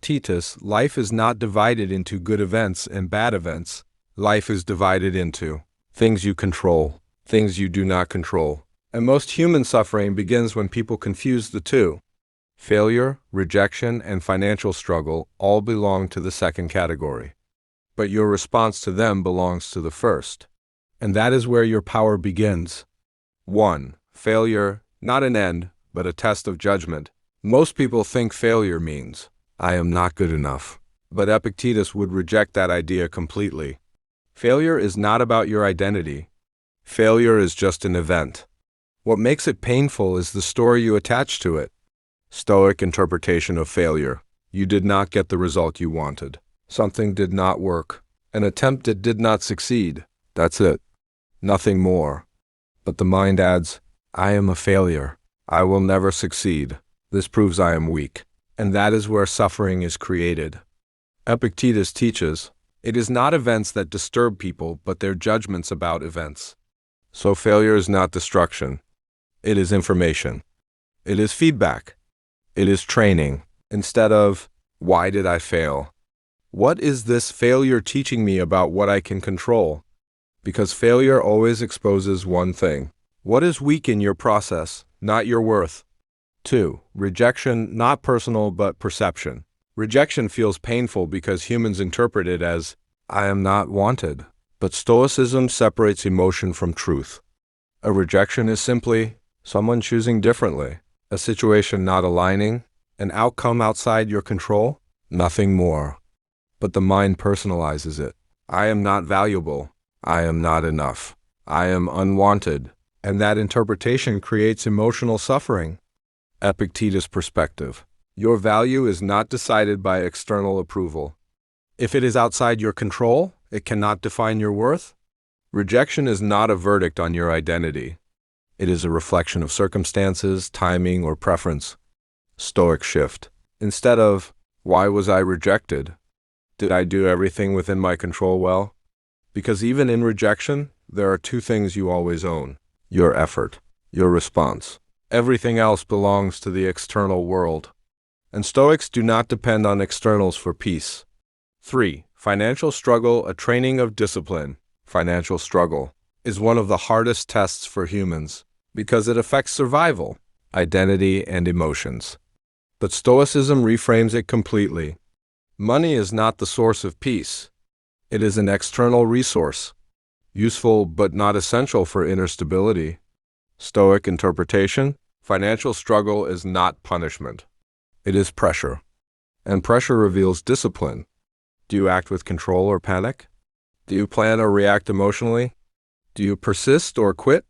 Epictetus, life is not divided into good events and bad events. Life is divided into things you control, things you do not control. And most human suffering begins when people confuse the two. Failure, rejection, and financial struggle all belong to the second category. But your response to them belongs to the first. And that is where your power begins. 1. Failure, not an end, but a test of judgment. Most people think failure means, I am not good enough. But Epictetus would reject that idea completely. Failure is not about your identity. Failure is just an event. What makes it painful is the story you attach to it. Stoic interpretation of failure. You did not get the result you wanted. Something did not work. An attempt that did not succeed. That's it. Nothing more. But the mind adds, I am a failure. I will never succeed. This proves I am weak. And that is where suffering is created. Epictetus teaches, it is not events that disturb people, but their judgments about events. So failure is not destruction. It is information. It is feedback. It is training. Instead of, why did I fail? What is this failure teaching me about what I can control? Because failure always exposes one thing. What is weak in your process, not your worth? 2. Rejection, not personal but perception. Rejection feels painful because humans interpret it as, I am not wanted. But Stoicism separates emotion from truth. A rejection is simply someone choosing differently, a situation not aligning, an outcome outside your control, nothing more. But the mind personalizes it. I am not valuable. I am not enough. I am unwanted. And that interpretation creates emotional suffering. Epictetus' perspective. Your value is not decided by external approval. If it is outside your control, it cannot define your worth. Rejection is not a verdict on your identity. It is a reflection of circumstances, timing, or preference. Stoic shift. Instead of, why was I rejected? Did I do everything within my control well? Because even in rejection, there are two things you always own. Your effort, your response. Everything else belongs to the external world. And Stoics do not depend on externals for peace. 3. Financial struggle, a training of discipline. Financial struggle is one of the hardest tests for humans because it affects survival, identity, and emotions. But Stoicism reframes it completely. Money is not the source of peace. It is an external resource, useful but not essential for inner stability. Stoic interpretation, financial struggle is not punishment. It is pressure. And pressure reveals discipline. Do you act with control or panic? Do you plan or react emotionally? Do you persist or quit?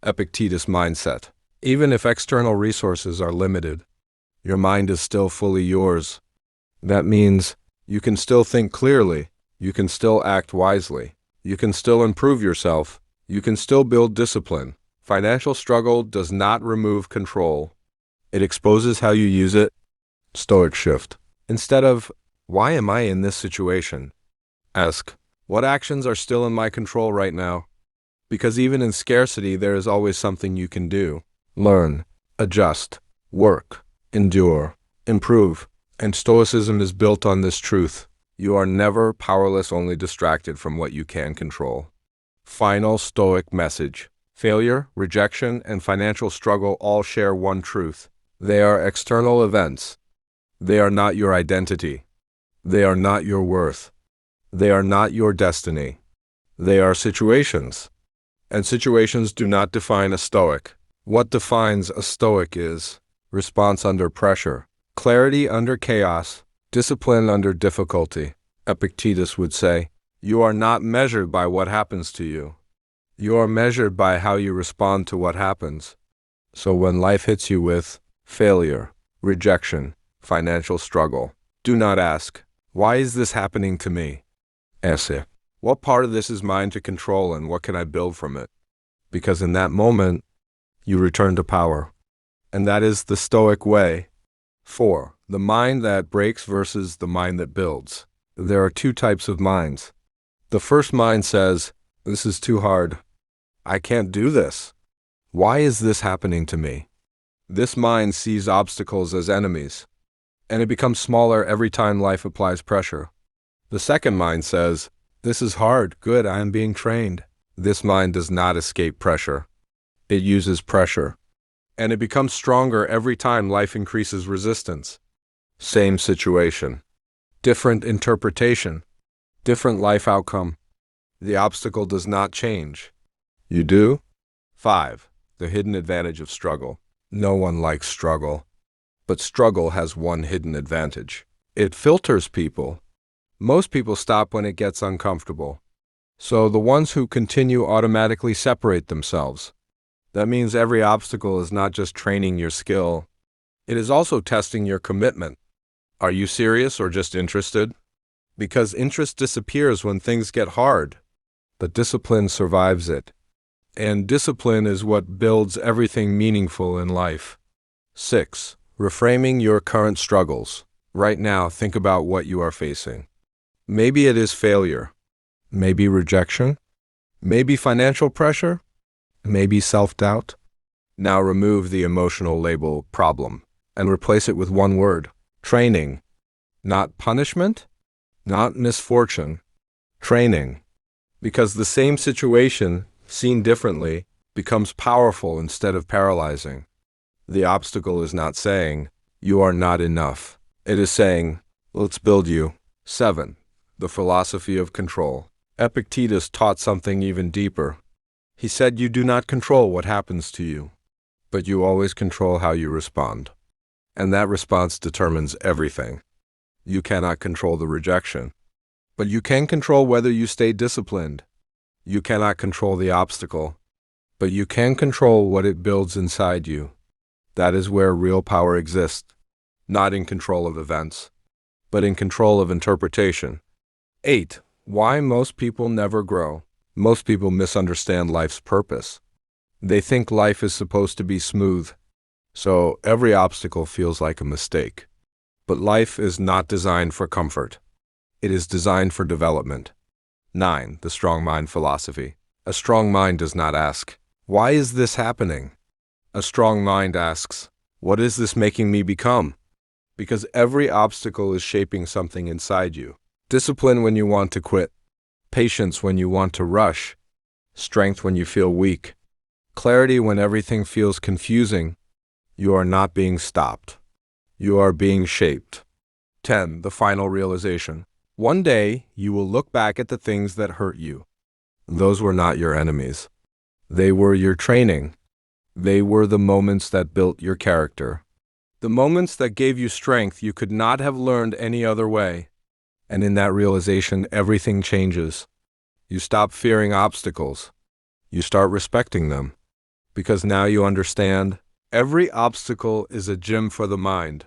Epictetus mindset. Even if external resources are limited, your mind is still fully yours. That means you can still think clearly, you can still act wisely, you can still improve yourself, you can still build discipline. Financial struggle does not remove control. It exposes how you use it. Stoic shift. Instead of, why am I in this situation? Ask, what actions are still in my control right now? Because even in scarcity, there is always something you can do. Learn, adjust, work, endure, improve. And Stoicism is built on this truth. You are never powerless, only distracted from what you can control. Final Stoic message. Failure, rejection, and financial struggle all share one truth. They are external events. They are not your identity. They are not your worth. They are not your destiny. They are situations. And situations do not define a Stoic. What defines a Stoic is response under pressure, clarity under chaos, discipline under difficulty. Epictetus would say, you are not measured by what happens to you. You are measured by how you respond to what happens. So when life hits you with failure, rejection, financial struggle, do not ask, why is this happening to me? Ask, what part of this is mine to control and what can I build from it? Because in that moment, you return to power. And that is the Stoic way. 4. The mind that breaks versus the mind that builds. There are two types of minds. The first mind says, this is too hard. I can't do this. Why is this happening to me? This mind sees obstacles as enemies. and it becomes smaller every time life applies pressure. The second mind says, "This is hard, good, I am being trained." This mind does not escape pressure. It uses pressure, and it becomes stronger every time life increases resistance. Same situation, different interpretation, different life outcome. The obstacle does not change. You do? 5. The hidden advantage of struggle. No one likes struggle, but struggle has one hidden advantage. It filters people. Most people stop when it gets uncomfortable. So the ones who continue automatically separate themselves. That means every obstacle is not just training your skill, it is also testing your commitment. Are you serious or just interested? Because interest disappears when things get hard, but discipline survives it. And discipline is what builds everything meaningful in life. 6. Reframing your current struggles. Right now, think about what you are facing. Maybe it is failure. Maybe rejection. Maybe financial pressure. Maybe self-doubt. Now remove the emotional label problem and replace it with one word: training. Not punishment, not misfortune. Training. Because the same situation, seen differently, becomes powerful instead of paralyzing. The obstacle is not saying, "You are not enough." It is saying, "Let's build you." 7. The philosophy of control. Epictetus taught something even deeper. He said you do not control what happens to you, but you always control how you respond. And that response determines everything. You cannot control the rejection, but you can control whether you stay disciplined. You cannot control the obstacle, but you can control what it builds inside you. That is where real power exists, not in control of events, but in control of interpretation. 8. Why most people never grow. Most people misunderstand life's purpose. They think life is supposed to be smooth, so every obstacle feels like a mistake. But life is not designed for comfort. It is designed for development. 9. The strong mind philosophy. A strong mind does not ask, "Why is this happening?" A strong mind asks, "What is this making me become?" Because every obstacle is shaping something inside you. Discipline when you want to quit. Patience when you want to rush. Strength when you feel weak. Clarity when everything feels confusing. You are not being stopped. You are being shaped. 10. The final realization. One day, you will look back at the things that hurt you. Those were not your enemies. They were your training. They were the moments that built your character. The moments that gave you strength you could not have learned any other way. And in that realization, everything changes. You stop fearing obstacles. You start respecting them. Because now you understand, every obstacle is a gym for the mind.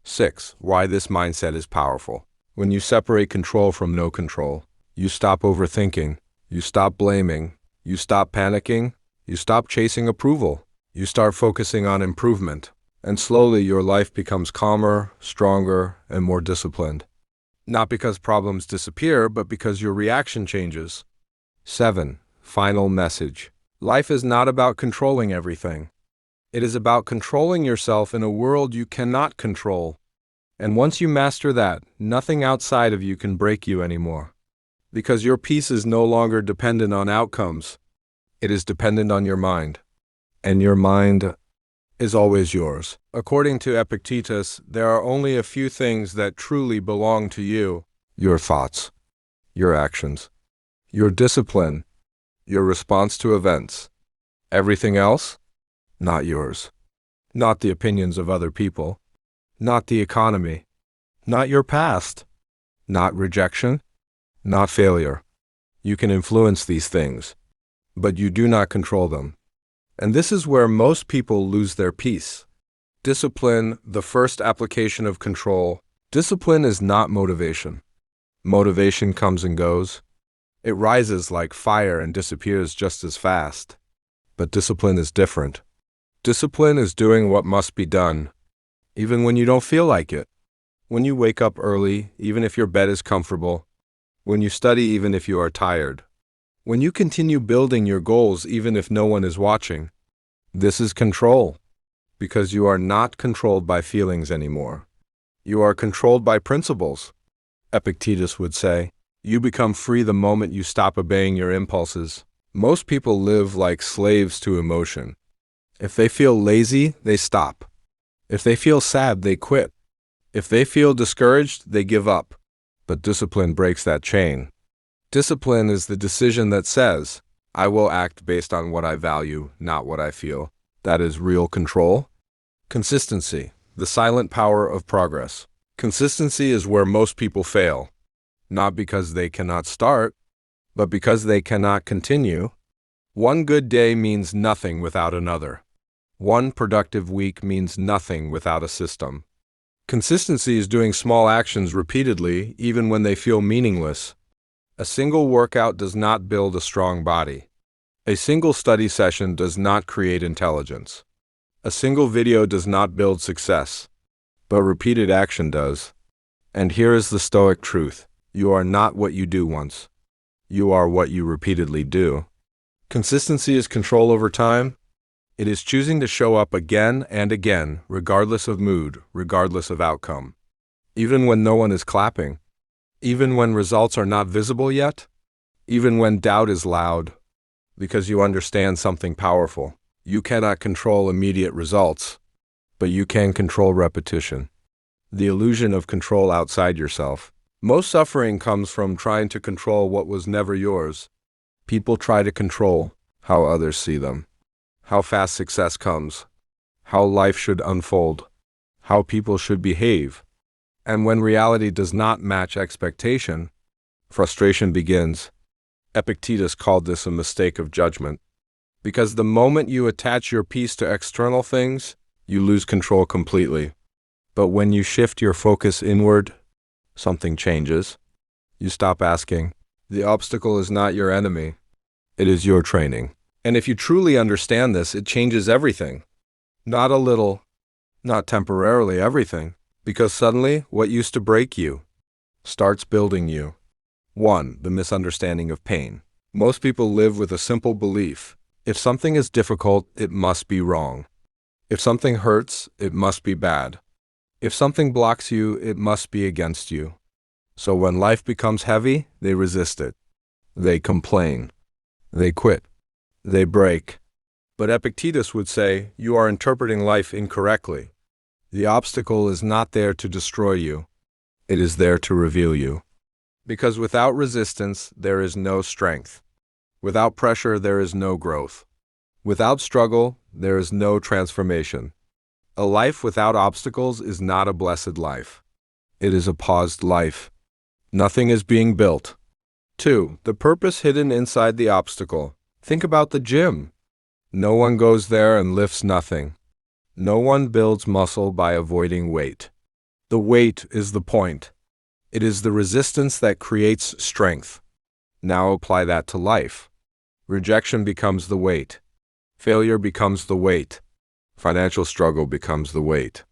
6. Why this mindset is powerful. When you separate control from no control, you stop overthinking, you stop blaming, you stop panicking, you stop chasing approval, you start focusing on improvement, and slowly your life becomes calmer, stronger, and more disciplined. Not because problems disappear, but because your reaction changes. 7. Final message. Life is not about controlling everything. It is about controlling yourself in a world you cannot control. And once you master that, nothing outside of you can break you anymore. Because your peace is no longer dependent on outcomes. It is dependent on your mind. And your mind is always yours. According to Epictetus, there are only a few things that truly belong to you: your thoughts, your actions, your discipline, your response to events. Everything else? Not yours. Not the opinions of other people. Not the economy. Not your past. Not rejection. Not failure. You can influence these things, but you do not control them. And this is where most people lose their peace. Discipline, the first application of control. Discipline is not motivation. Motivation comes and goes. It rises like fire and disappears just as fast. But discipline is different. Discipline is doing what must be done, even when you don't feel like it. When you wake up early, even if your bed is comfortable. When you study, even if you are tired. When you continue building your goals, even if no one is watching. This is control, because you are not controlled by feelings anymore. You are controlled by principles. Epictetus would say, you become free the moment you stop obeying your impulses. Most people live like slaves to emotion. If they feel lazy, they stop. If they feel sad, they quit. If they feel discouraged, they give up. But discipline breaks that chain. Discipline is the decision that says, I will act based on what I value, not what I feel. That is real control. Consistency, the silent power of progress. Consistency is where most people fail, not because they cannot start, but because they cannot continue. One good day means nothing without another. One productive week means nothing without a system. Consistency is doing small actions repeatedly, even when they feel meaningless. A single workout does not build a strong body. A single study session does not create intelligence. A single video does not build success, but repeated action does. And here is the Stoic truth. You are not what you do once. You are what you repeatedly do. Consistency is control over time. It is choosing to show up again and again, regardless of mood, regardless of outcome. Even when no one is clapping. Even when results are not visible yet. Even when doubt is loud. Because you understand something powerful. You cannot control immediate results, but you can control repetition. The illusion of control outside yourself. Most suffering comes from trying to control what was never yours. People try to control how others see them, how fast success comes, how life should unfold, how people should behave. And when reality does not match expectation, frustration begins. Epictetus called this a mistake of judgment. Because the moment you attach your peace to external things, you lose control completely. But when you shift your focus inward, something changes. You stop asking, the obstacle is not your enemy. It is your training. And if you truly understand this, it changes everything. Not a little, not temporarily, everything. Because suddenly, what used to break you starts building you. 1. The misunderstanding of pain. Most people live with a simple belief. If something is difficult, it must be wrong. If something hurts, it must be bad. If something blocks you, it must be against you. So when life becomes heavy, they resist it. They complain. They quit. They break. But Epictetus would say, you are interpreting life incorrectly. The obstacle is not there to destroy you. It is there to reveal you. Because without resistance, there is no strength. Without pressure, there is no growth. Without struggle, there is no transformation. A life without obstacles is not a blessed life. It is a paused life. Nothing is being built. 2. The purpose hidden inside the obstacle. Think about the gym. No one goes there and lifts nothing. No one builds muscle by avoiding weight. The weight is the point. It is the resistance that creates strength. Now apply that to life. Rejection becomes the weight. Failure becomes the weight. Financial struggle becomes the weight.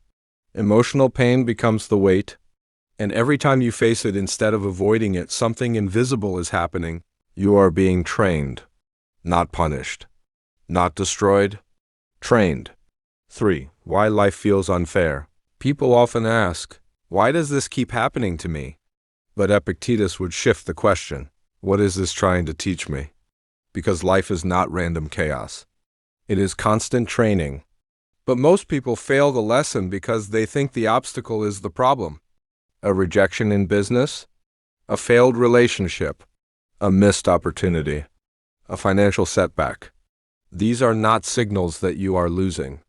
Emotional pain becomes the weight. And every time you face it, instead of avoiding it, something invisible is happening. You are being trained, not punished, not destroyed, trained. 3. Why life feels unfair. People often ask, why does this keep happening to me? But Epictetus would shift the question. What is this trying to teach me? Because life is not random chaos. It is constant training. But most people fail the lesson because they think the obstacle is the problem. A rejection in business, a failed relationship, a missed opportunity, a financial setback. These are not signals that you are losing.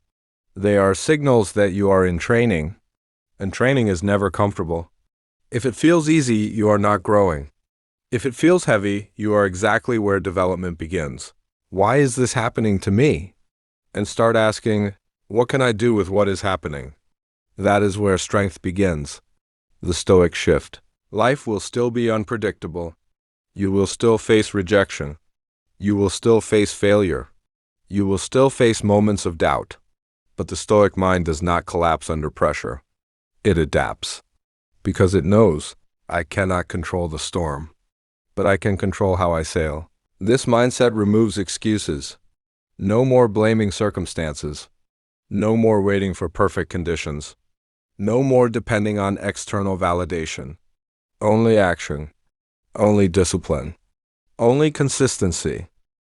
They are signals that you are in training, and training is never comfortable. If it feels easy, you are not growing. If it feels heavy, you are exactly where development begins. Why is this happening to me? And start asking, what can I do with what is happening? That is where strength begins. The Stoic shift. Life will still be unpredictable. You will still face rejection. You will still face failure. You will still face moments of doubt. But the Stoic mind does not collapse under pressure. It adapts. Because it knows, I cannot control the storm, but I can control how I sail. This mindset removes excuses. No more blaming circumstances. No more waiting for perfect conditions. No more depending on external validation. Only action. Only discipline. Only consistency.